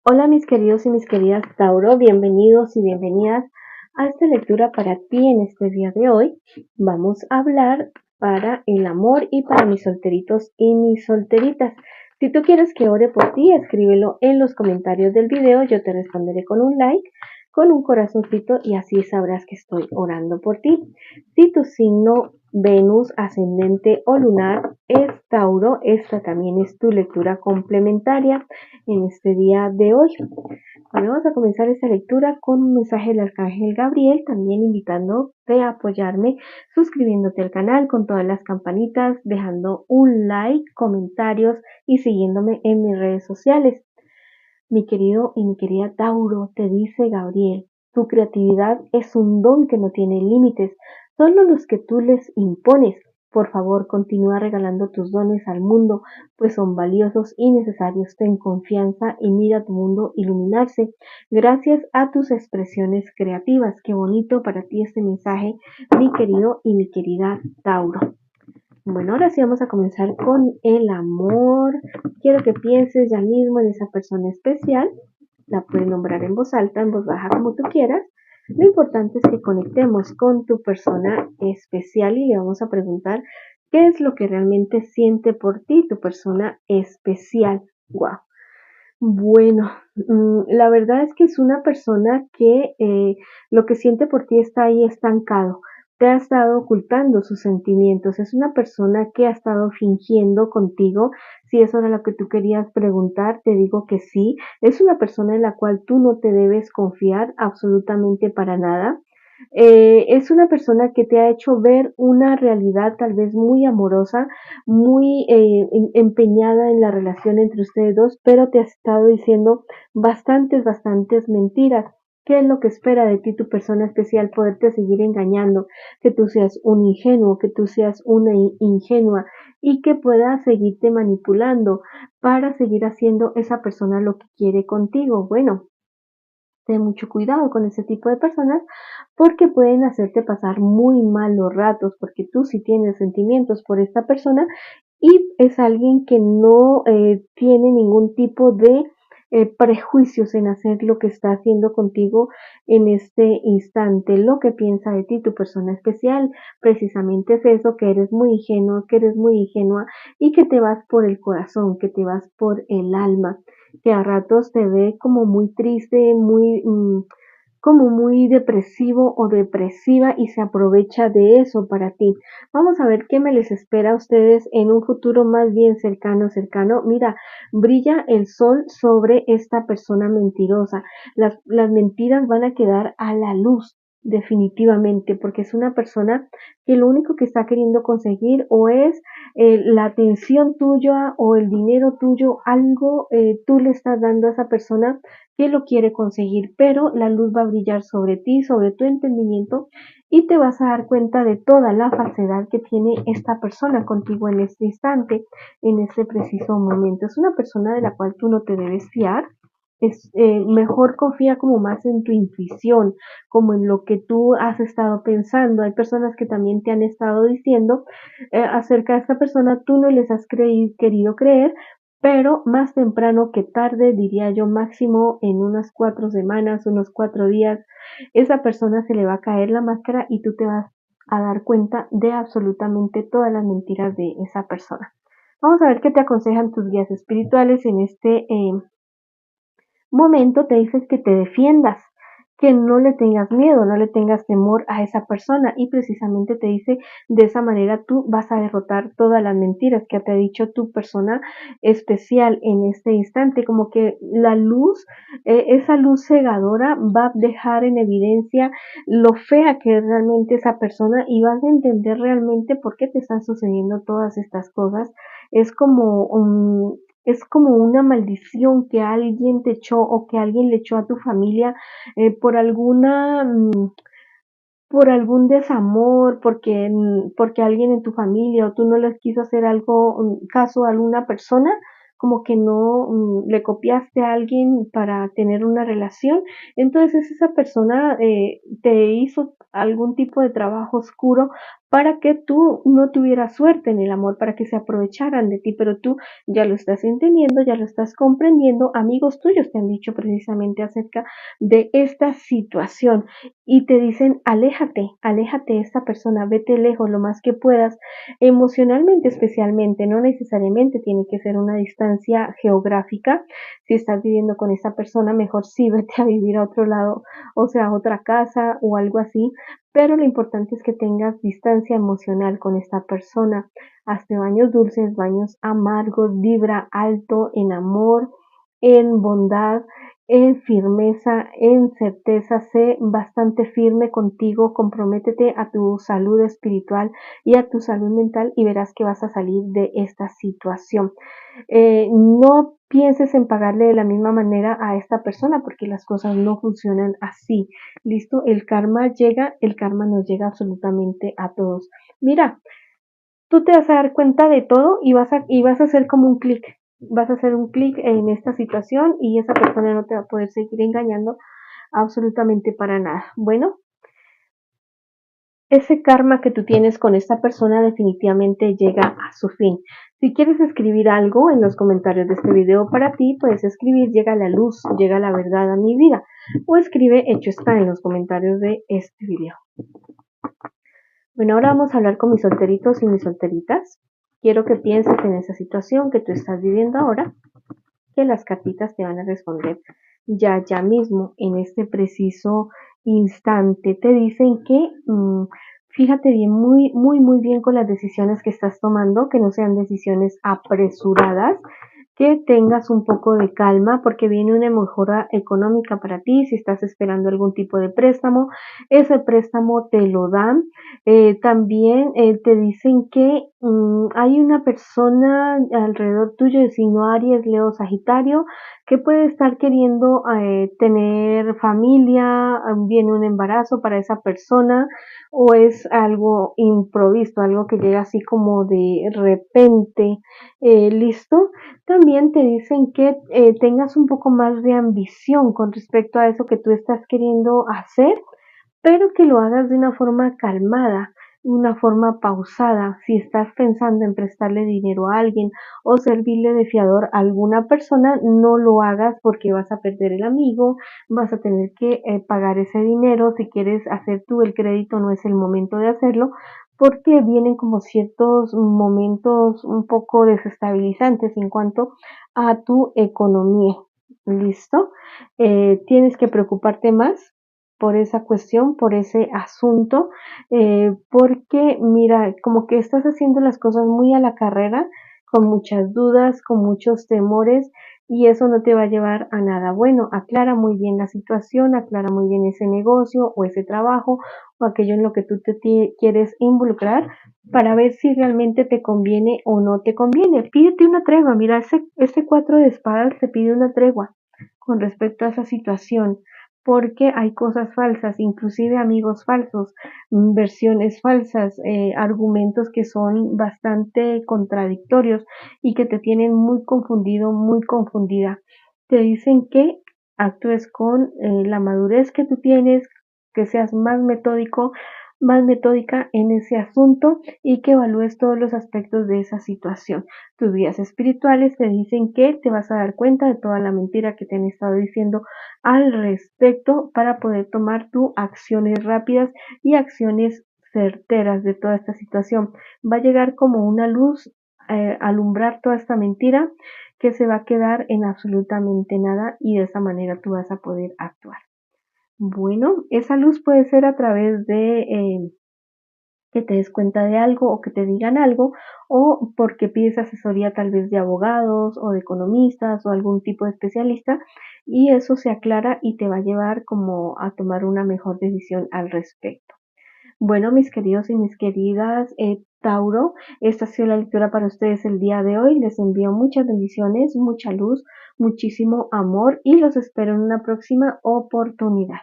Hola mis queridos y mis queridas Tauro, bienvenidos y bienvenidas a esta lectura para ti en este día de hoy. Vamos a hablar para el amor y para mis solteritos y mis solteritas. Si tú quieres que ore por ti, escríbelo en los comentarios del video, yo te responderé con un like, con un corazoncito y así sabrás que estoy orando por ti. Si tu signo Venus, ascendente o lunar es Tauro, esta también es tu lectura complementaria en este día de hoy. Bueno, vamos a comenzar esta lectura con un mensaje del Arcángel Gabriel, también invitándote a apoyarme suscribiéndote al canal con todas las campanitas, dejando un like, comentarios y siguiéndome en mis redes sociales. Mi querido y mi querida Tauro, te dice Gabriel, tu creatividad es un don que no tiene límites, solo los que tú les impones. Por favor, continúa regalando tus dones al mundo, pues son valiosos y necesarios. Ten confianza y mira tu mundo iluminarse gracias a tus expresiones creativas. Qué bonito para ti este mensaje, mi querido y mi querida Tauro. Bueno, ahora sí vamos a comenzar con el amor. Quiero que pienses ya mismo en esa persona especial. La puedes nombrar en voz alta, en voz baja, como tú quieras. Lo importante es que conectemos con tu persona especial y le vamos a preguntar qué es lo que realmente siente por ti tu persona especial. Wow. Bueno, la verdad es que es una persona que lo que siente por ti está ahí estancado. Te ha estado ocultando sus sentimientos. Es una persona que ha estado fingiendo contigo. Si eso era lo que tú querías preguntar, te digo que sí. Es una persona en la cual tú no te debes confiar absolutamente para nada. Es una persona que te ha hecho ver una realidad tal vez muy amorosa, muy empeñada en la relación entre ustedes dos, pero te ha estado diciendo bastantes mentiras. ¿Qué es lo que espera de ti tu persona especial? Poderte seguir engañando, que tú seas un ingenuo, que tú seas una ingenua y que pueda seguirte manipulando para seguir haciendo esa persona lo que quiere contigo. Bueno, ten mucho cuidado con ese tipo de personas porque pueden hacerte pasar muy malos ratos porque tú sí tienes sentimientos por esta persona y es alguien que no tiene ningún tipo de prejuicios en hacer lo que está haciendo contigo en este instante. Lo que piensa de ti tu persona especial precisamente es eso, que eres muy ingenuo, que eres muy ingenua y que te vas por el corazón, que te vas por el alma, que a ratos te ve como muy triste, muy como muy depresivo o depresiva y se aprovecha de eso para ti. Vamos a ver qué me les espera a ustedes en un futuro más bien cercano. Mira, brilla el sol sobre esta persona mentirosa. Las mentiras van a quedar a la luz definitivamente porque es una persona que lo único que está queriendo conseguir o es la atención tuya o el dinero tuyo, algo tú le estás dando a esa persona que lo quiere conseguir, pero la luz va a brillar sobre ti, sobre tu entendimiento y te vas a dar cuenta de toda la falsedad que tiene esta persona contigo en este instante, en este preciso momento. Es una persona de la cual tú no te debes fiar. Es mejor confía como más en tu intuición, como en lo que tú has estado pensando. Hay personas que también te han estado diciendo acerca de esta persona, tú no les has querido creer, pero más temprano que tarde, diría yo máximo en unas 4 semanas, unos 4 días, esa persona se le va a caer la máscara y tú te vas a dar cuenta de absolutamente todas las mentiras de esa persona. Vamos a ver qué te aconsejan tus guías espirituales en este momento. Te dices que te defiendas, que no le tengas miedo, no le tengas temor a esa persona y precisamente te dice de esa manera tú vas a derrotar todas las mentiras que te ha dicho tu persona especial en este instante, como que la luz, esa luz cegadora va a dejar en evidencia lo fea que es realmente esa persona y vas a entender realmente por qué te están sucediendo todas estas cosas. Es como es como una maldición que alguien te echó o que alguien le echó a tu familia por por algún desamor, porque alguien en tu familia o tú no les quiso hacer algo, caso a alguna persona, como que no le copiaste a alguien para tener una relación, entonces esa persona te hizo algún tipo de trabajo oscuro para que tú no tuvieras suerte en el amor, para que se aprovecharan de ti, pero tú ya lo estás entendiendo, ya lo estás comprendiendo. Amigos tuyos te han dicho precisamente acerca de esta situación y te dicen, aléjate, aléjate de esta persona, vete lejos lo más que puedas, emocionalmente especialmente, no necesariamente tiene que ser una distancia geográfica. Si estás viviendo con esa persona, mejor sí vete a vivir a otro lado, o sea, a otra casa o algo así, pero lo importante es que tengas distancia emocional con esta persona. Hazte baños dulces, baños amargos, vibra alto en amor, en bondad, en firmeza, en certeza. Sé bastante firme contigo, comprométete a tu salud espiritual y a tu salud mental y verás que vas a salir de esta situación. No pienses en pagarle de la misma manera a esta persona porque las cosas no funcionan así. Listo, el karma llega, el karma nos llega absolutamente a todos. Mira, tú te vas a dar cuenta de todo y vas a hacer como un clic. Vas a hacer un clic en esta situación y esa persona no te va a poder seguir engañando absolutamente para nada. Bueno, ese karma que tú tienes con esta persona definitivamente llega a su fin. Si quieres escribir algo en los comentarios de este video para ti, puedes escribir llega la luz, llega la verdad a mi vida. O escribe hecho está en los comentarios de este video. Bueno, ahora vamos a hablar con mis solteritos y mis solteritas. Quiero que pienses en esa situación que tú estás viviendo ahora, que las cartitas te van a responder ya mismo, en este preciso instante. Te dicen que fíjate bien, muy bien con las decisiones que estás tomando, que no sean decisiones apresuradas, que tengas un poco de calma porque viene una mejora económica para ti. Si estás esperando algún tipo de préstamo, ese préstamo te lo dan. También te dicen que hay una persona alrededor tuyo de signo Aries, Leo, Sagitario, que puede estar queriendo tener familia, viene un embarazo para esa persona o es algo improvisto, algo que llega así como de repente. ¿Listo? También te dicen que tengas un poco más de ambición con respecto a eso que tú estás queriendo hacer, pero que lo hagas de una forma calmada, una forma pausada. Si estás pensando en prestarle dinero a alguien o servirle de fiador a alguna persona, no lo hagas porque vas a perder el amigo, vas a tener que pagar ese dinero. Si quieres hacer tú el crédito, no es el momento de hacerlo porque vienen como ciertos momentos un poco desestabilizantes en cuanto a tu economía. ¿Listo? Tienes que preocuparte más por esa cuestión, por ese asunto, porque mira, como que estás haciendo las cosas muy a la carrera, con muchas dudas, con muchos temores, y eso no te va a llevar a nada bueno. Aclara muy bien la situación, aclara muy bien ese negocio o ese trabajo o aquello en lo que tú te quieres involucrar para ver si realmente te conviene o no te conviene. Pídete una tregua, mira, ese 4 de espadas te pide una tregua con respecto a esa situación, porque hay cosas falsas, inclusive amigos falsos, versiones falsas, argumentos que son bastante contradictorios y que te tienen muy confundido, muy confundida. Te dicen que actúes con la madurez que tú tienes, que seas más metódico, más metódica en ese asunto y que evalúes todos los aspectos de esa situación. Tus guías espirituales te dicen que te vas a dar cuenta de toda la mentira que te han estado diciendo al respecto para poder tomar tus acciones rápidas y acciones certeras de toda esta situación. Va a llegar como una luz alumbrar toda esta mentira que se va a quedar en absolutamente nada y de esa manera tú vas a poder actuar. Bueno, esa luz puede ser a través de que te des cuenta de algo o que te digan algo o porque pides asesoría tal vez de abogados o de economistas o algún tipo de especialista y eso se aclara y te va a llevar como a tomar una mejor decisión al respecto. Bueno, mis queridos y mis queridas Tauro, esta ha sido la lectura para ustedes el día de hoy. Les envío muchas bendiciones, mucha luz, muchísimo amor y los espero en una próxima oportunidad.